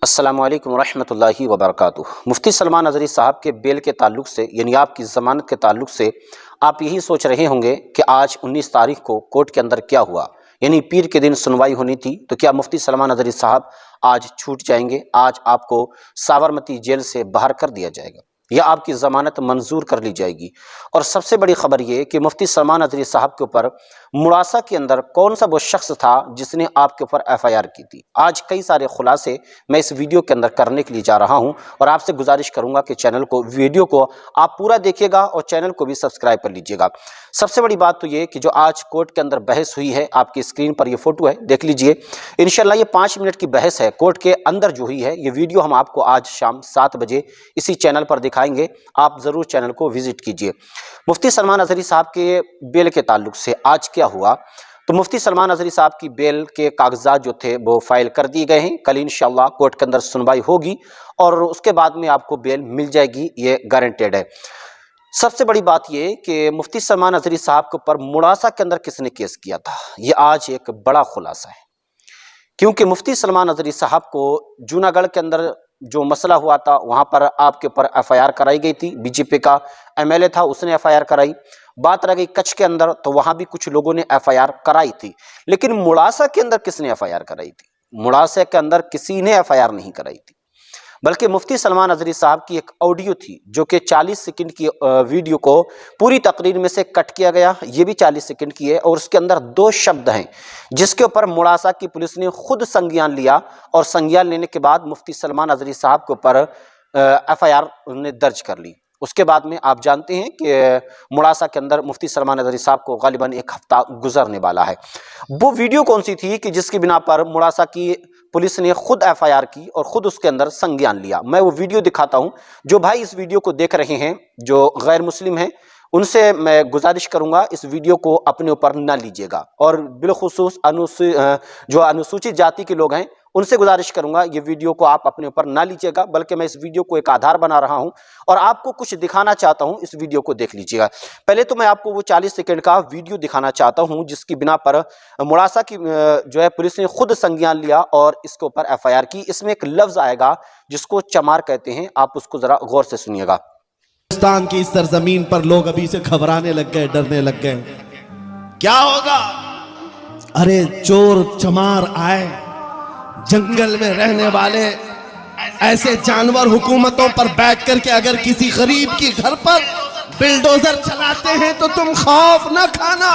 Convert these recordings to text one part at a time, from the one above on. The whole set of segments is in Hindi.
अस्सलामुअलैकुम रहमतुल्लाहि व बरकातुहू। मुफ्ती सलमान अज़हरी साहब के बेल के ताल्लुक़ से, यानी आपकी ज़मानत के ताल्लुक़ से आप यही सोच रहे होंगे कि आज 19 तारीख को कोर्ट के अंदर क्या हुआ, यानी पीर के दिन सुनवाई होनी थी, तो क्या मुफ्ती सलमान अज़हरी साहब आज छूट जाएंगे, आज आपको साबरमती जेल से बाहर कर दिया जाएगा या आपकी ज़मानत मंजूर कर ली जाएगी। और सबसे बड़ी खबर ये कि मुफ्ती सलमान अज़हरी साहब के ऊपर मुड़ासा के अंदर कौन सा वो शख्स था जिसने आपके ऊपर एफआईआर की थी। आज कई सारे खुलासे मैं इस वीडियो के अंदर करने के लिए जा रहा हूं और आपसे गुजारिश करूंगा कि वीडियो को आप पूरा देखिएगा और चैनल को भी सब्सक्राइब कर लीजिएगा। सबसे बड़ी बात तो ये कि जो आज कोर्ट के अंदर बहस हुई है, आपकी स्क्रीन पर ये फोटो है, देख लीजिए। इंशाल्लाह ये 5 मिनट की बहस है कोर्ट के अंदर जो हुई है। ये वीडियो हम आपको आज शाम 7 बजे इसी चैनल पर दिखाएंगे, आप जरूर चैनल को विजिट कीजिए। मुफ्ती सलमान अज़हरी साहब के बेल के ताल्लुक से आज क्या हुआ, तो मुफ्ती सलमान अज़हरी साहब की बेल के कागजात जो थे वो फाइल कर दिए गए हैं। कल इंशाअल्लाह कोर्ट के अंदर सुनवाई होगी और उसके बाद में आपको बेल मिल जाएगी, ये गारंटेड है। सबसे बड़ी बात ये कि मुफ्ती सलमान अज़हरी साहब के ऊपर मुड़ासा के अंदर किसने केस किया था, ये आज एक बड़ा खुलासा है। क्योंकि मुफ्ती सलमान अज़हरी साहब को जूनागढ़ के अंदर जो मसला हुआ था वहां पर आपके ऊपर एफआईआर कराई गई थी। बीजेपी का एमएलए था, उसने एफआईआर कराई। बात रह गई कच्छ के अंदर, तो वहां भी कुछ लोगों ने एफआईआर कराई थी। लेकिन मुड़ासा के अंदर किसने एफआईआर कराई थी? मुड़ासा के अंदर किसी ने एफआईआर नहीं कराई थी, बल्कि मुफ्ती सलमान अज़हरी साहब की एक ऑडियो थी जो कि 40 सेकंड की वीडियो को पूरी तकरीर में से कट किया गया। ये भी 40 सेकंड की है और उसके अंदर 2 शब्द हैं जिसके ऊपर मुड़ासा की पुलिस ने खुद संज्ञान लिया और संज्ञान लेने के बाद मुफ्ती सलमान अज़हरी साहब के ऊपर एफआईआर उन्होंने दर्ज कर ली। उसके बाद में आप जानते हैं कि मुड़ासा के अंदर मुफ्ती सलमान अज़हरी साहब को गालिबन 1 हफ्ता गुजरने वाला है। वो वीडियो कौन सी थी कि जिसकी बिना पर मुड़ासा की पुलिस ने खुद एफआईआर की और खुद उसके अंदर संज्ञान लिया? मैं वो वीडियो दिखाता हूं। जो भाई इस वीडियो को देख रहे हैं, जो गैर मुस्लिम हैं, उनसे मैं गुजारिश करूंगा इस वीडियो को अपने ऊपर ना लीजिएगा। और बिलखुसूस जो अनुसूचित जाति के लोग हैं उनसे गुजारिश करूंगा ये वीडियो को आप अपने ऊपर ना लीजिएगा, बल्कि मैं इस वीडियो को एक आधार बना रहा हूं और आपको कुछ दिखाना चाहता हूं। इस वीडियो को देख लीजिएगा। पहले तो मैं आपको वो 40 सेकंड का वीडियो दिखाना चाहता हूं जिसकी बिना पर मुड़ासा की जो है पुलिस ने खुद संज्ञान लिया और इसके ऊपर एफआईआर की। इसमें एक लफ्ज आएगा जिसको चमार कहते हैं, आप उसको जरा गौर से सुनिएगा। हिंदुस्तान की इस सरजमीन पर लोग अभी से घबराने लग गए, डरने लग गए। क्या होगा? अरे चोर चमार आए, जंगल में रहने वाले ऐसे जानवर हुकूमतों पर बैठ करके अगर किसी गरीब की घर पर बिल्डोजर चलाते हैं तो तुम खौफ न खाना।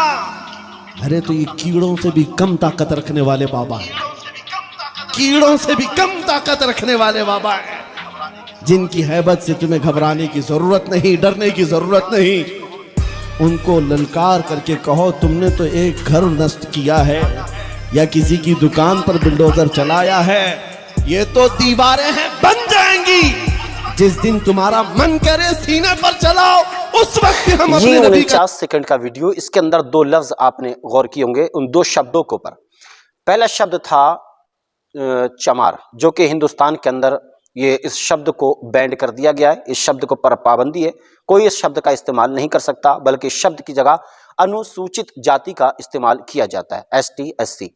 अरे तो ये कीड़ों से भी कम ताकत रखने वाले बाबा हैं, कीड़ों से भी कम ताकत रखने वाले बाबा हैं, जिनकी हैबत से तुम्हें घबराने की जरूरत नहीं, डरने की जरूरत नहीं। उनको ललकार करके कहो तुमने तो एक घर नष्ट किया है या किसी की दुकान पर बिल्डोजर चलाया है, ये तो दीवारें हैं बन जाएंगी। जिस दिन तुम्हारा मन करे सीने पर चलाओ, उस वक्त हम अपने नबी का 49 सेकंड का वीडियो। इसके अंदर 2 लफ्ज आपने गौर किए होंगे, उन 2 शब्दों के ऊपर। पहला शब्द था चमार, जो कि हिंदुस्तान के अंदर ये इस शब्द को बैंड कर दिया गया है। इस शब्द को पर पाबंदी है, कोई इस शब्द का इस्तेमाल नहीं कर सकता, बल्कि इस शब्द की जगह अनुसूचित जाति का इस्तेमाल किया जाता है, ST SC।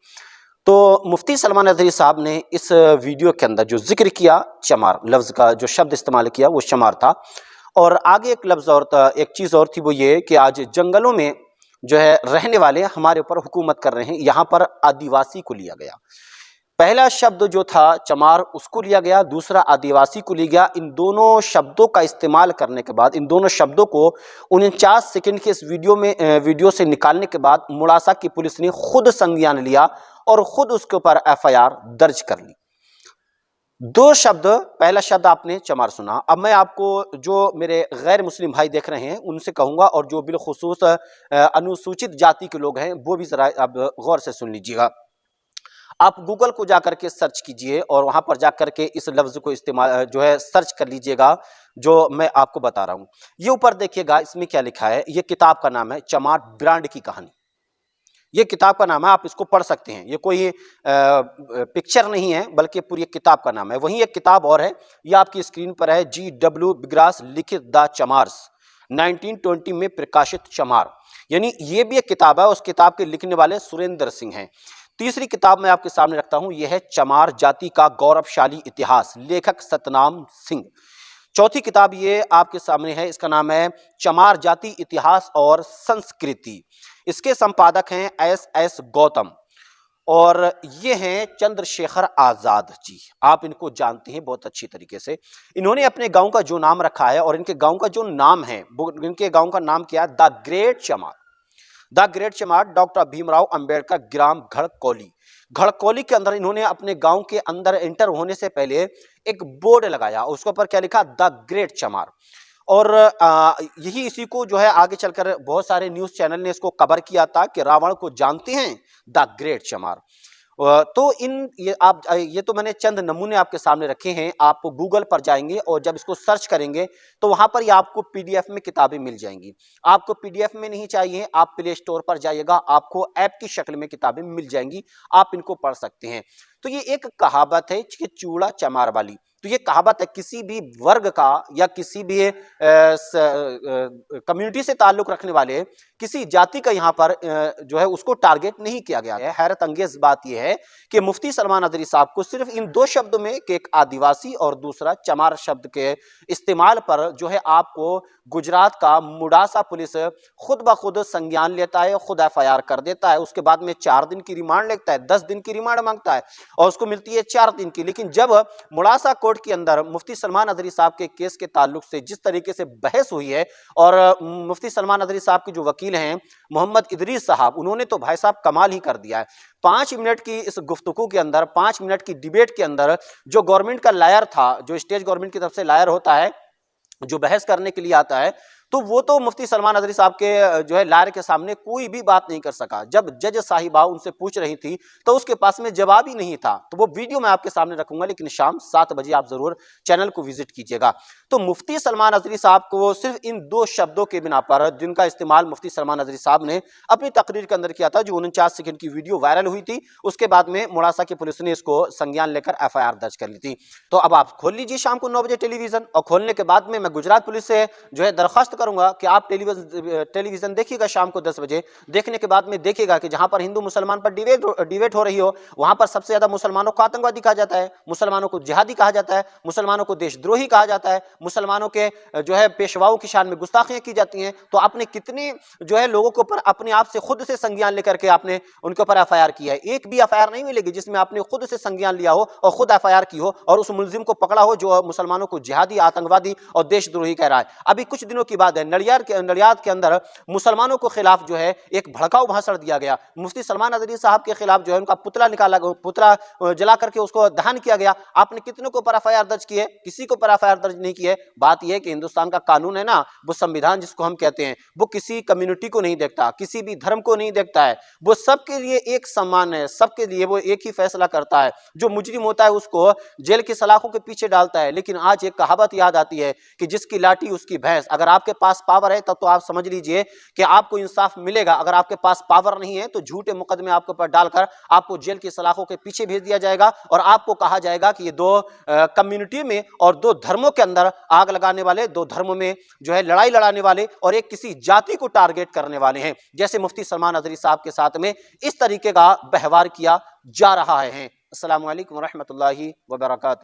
तो मुफ्ती सलमान अज़हरी साहब ने इस वीडियो के अंदर जो जिक्र किया चमार लफ्ज का, जो शब्द इस्तेमाल किया वो चमार था। और आगे एक लफ्ज और था, एक चीज और थी, वो ये कि आज जंगलों में जो है रहने वाले हमारे ऊपर हुकूमत कर रहे हैं। यहाँ पर आदिवासी को लिया गया। पहला शब्द जो था चमार उसको लिया गया, दूसरा आदिवासी को लिया गया। इन दोनों शब्दों का इस्तेमाल करने के बाद, इन दोनों शब्दों को 49 सेकंड के इस वीडियो से निकालने के बाद मुड़ासा की पुलिस ने खुद संज्ञान लिया और खुद उसके ऊपर एफआईआर दर्ज कर ली। 2 शब्द, पहला शब्द आपने चमार सुना। अब मैं आपको जो मेरे गैर मुस्लिम भाई देख रहे हैं उनसे कहूंगा, और जो बिलखुसूस अनुसूचित जाति के लोग हैं वो भी जरा अब गौर से सुन लीजिएगा। आप गूगल को जाकर के सर्च कीजिए और वहां पर जाकर के इस लफ्ज को इस्तेमाल जो है सर्च कर लीजिएगा जो मैं आपको बता रहा हूं। ये ऊपर देखिएगा, इसमें क्या लिखा है। ये किताब का नाम है चमार ब्रांड की कहानी। ये किताब का नाम है, आप इसको पढ़ सकते हैं। ये कोई पिक्चर नहीं है बल्कि पूरी एक किताब का नाम है। वहीं एक किताब और है, ये आपकी स्क्रीन पर है, GW बिग्रास लिखित द चमार्स। 1920 में प्रकाशित चमार, यानी ये भी एक किताब है। उस किताब के लिखने वाले सुरेंद्र सिंह हैं। तीसरी किताब मैं आपके सामने रखता हूं, यह है चमार जाति का गौरवशाली इतिहास, लेखक सतनाम सिंह। चौथी किताब ये आपके सामने है, इसका नाम है चमार जाति इतिहास और संस्कृति। इसके संपादक हैं एस गौतम और ये हैं चंद्रशेखर आजाद जी। आप इनको जानते हैं बहुत अच्छी तरीके से। इन्होंने अपने गांव का जो नाम रखा है और इनके गांव का जो नाम है, इनके गांव का नाम क्या है, द ग्रेट चमार। द ग्रेट चमार, डॉक्टर भीमराव अंबेडकर ग्राम घड़कौली। घड़कौली के अंदर इन्होंने अपने गांव के अंदर एंटर होने से पहले एक बोर्ड लगाया, उसके ऊपर क्या लिखा, द ग्रेट चमार। और यही इसी को जो है आगे चलकर बहुत सारे न्यूज चैनल ने इसको कवर किया था कि रावण को जानते हैं, द ग्रेट चमार। तो ये तो मैंने चंद नमूने आपके सामने रखे हैं। आप गूगल पर जाएंगे और जब इसको सर्च करेंगे तो वहां पर ये आपको पीडीएफ में किताबें मिल जाएंगी। आपको पीडीएफ में नहीं चाहिए, आप प्ले स्टोर पर जाइएगा, आपको ऐप की शक्ल में किताबें मिल जाएंगी, आप इनको पढ़ सकते हैं। तो ये एक कहावत है कि चूड़ा चमार वाली। तो ये कहावत है, किसी भी वर्ग का या किसी भी कम्युनिटी से ताल्लुक रखने वाले किसी जाति का यहाँ पर जो है उसको टारगेट नहीं किया गया है। हैरत अंगेज बात यह है कि मुफ्ती सलमान नदवी साहब को सिर्फ इन दो शब्दों में कि एक आदिवासी और दूसरा चमार शब्द के इस्तेमाल पर जो है आपको गुजरात का मुडासा पुलिस खुद ब खुद संज्ञान लेता है, खुद एफआईआर कर देता है। उसके बाद में 4 दिन की रिमांड लेता है, 10 दिन की रिमांड मांगता है और उसको मिलती है 4 दिन की। लेकिन जब मुडासा कोर्ट के अंदर मुफ्ती सलमान नदवी साहब के केस के ताल्लुक से जिस तरीके से बहस हुई है और मुफ्ती सलमान नदवी साहब के जो वकील हैं मोहम्मद इदरीस साहब, उन्होंने तो भाई साहब कमाल ही कर दिया है। 5 मिनट की इस गुफ्तगू के अंदर, 5 मिनट की डिबेट के अंदर जो गवर्नमेंट का लायर था, जो स्टेट गवर्नमेंट की तरफ से लायर होता है, जो बहस करने के लिए आता है, तो वो तो मुफ्ती सलमान नदवी साहब के जो है लायर के सामने कोई भी बात नहीं कर सका। जब जज साहिबा उनसे पूछ रही थी तो उसके पास में जवाब ही नहीं था। तो वो वीडियो मैं आपके सामने रखूंगा, लेकिन शाम 7 बजे आप जरूर चैनल को विजिट कीजिएगा। तो मुफ्ती सलमान नदवी साहब को सिर्फ इन 2 शब्दों के बिना पर, जिनका इस्तेमाल मुफ्ती सलमान नदवी साहब ने अपनी तकरीर के अंदर किया था, जो 49 सेकंड की वीडियो वायरल हुई थी, उसके बाद में मुडासा की पुलिस ने इसको संज्ञान लेकर एफआईआर दर्ज कर ली थी। तो अब आप खोल लीजिए शाम को 9 बजे टेलीविजन, और खोलने के बाद में मैं गुजरात पुलिस से जो है दरखास्त करूंगा कि आप टेलीविजन देखिएगा शाम को 10 बजे। देखने के बाद में देखिएगा कि जहां पर हिंदू मुसलमान पर डिबेट हो रही हो, वहां पर सबसे ज्यादा मुसलमानों को आतंकवादी कहा जाता है, मुसलमानों को जिहादी कहा जाता है, मुसलमानों को देशद्रोही कहा जाता है, मुसलमानों के जो है पेशवाओं की शान में गुस्ताखियां की जाती हैं। तो आपने कितने जो है लोगों के ऊपर अपने आप से खुद से संज्ञान लेकर के आपने उनके ऊपर एफआईआर किया है। एक भी एफआईआर नहीं मिलेगी जिसमें आपने खुद से संज्ञान लिया हो और खुद एफआईआर की हो और उस मुलजिम को पकड़ा हो जो मुसलमानों को जिहादी, आतंकवादी और देशद्रोही कह रहा है। अभी कुछ दिनों की बात है, नडियाद के अंदर मुसलमानों के खिलाफ जो है एक भड़काऊ भाषण दिया गया। मुफ्ती सलमान नदवी साहब के खिलाफ जो है उनका पुतला जला करके उसको दहन किया गया। आपने कितनों को पर एफआईआर दर्ज की है? किसी को पर एफआईआर दर्ज नहीं की है। बात यह है कि हिंदुस्तान का कानून है ना, वो संविधान जिसको हम कहते हैं, वो किसी कम्युनिटी को नहीं देखता, किसी भी धर्म को नहीं देखता है, वो सबके लिए एक समान है, सबके लिए वो एक ही फैसला करता है। जो मुजरिम होता है उसको जेल की सलाखों के पीछे डालता है। लेकिन आज एक कहावत याद आती है कि जिसकी लाठी उसकी भैंस। अगर आपके पास पावर है तब तो आप समझ लीजिए कि आपको इंसाफ मिलेगा। अगर आपके पास पावर नहीं है तो झूठे मुकदमे आपके ऊपर डालकर आपको जेल की सलाखों के पीछे भेज दिया जाएगा और आपको कहा जाएगा कि ये 2 कम्युनिटी में और 2 धर्मों के अंदर आग लगाने वाले, 2 धर्मों में जो है लड़ाई लड़ाने वाले और एक किसी जाति को टारगेट करने वाले हैं। जैसे मुफ्ती सलमान नदवी साहब के साथ में इस तरीके का व्यवहार किया जा रहा है। अस्सलामु अलैकुम व रहमतुल्लाहि व बरकातहू।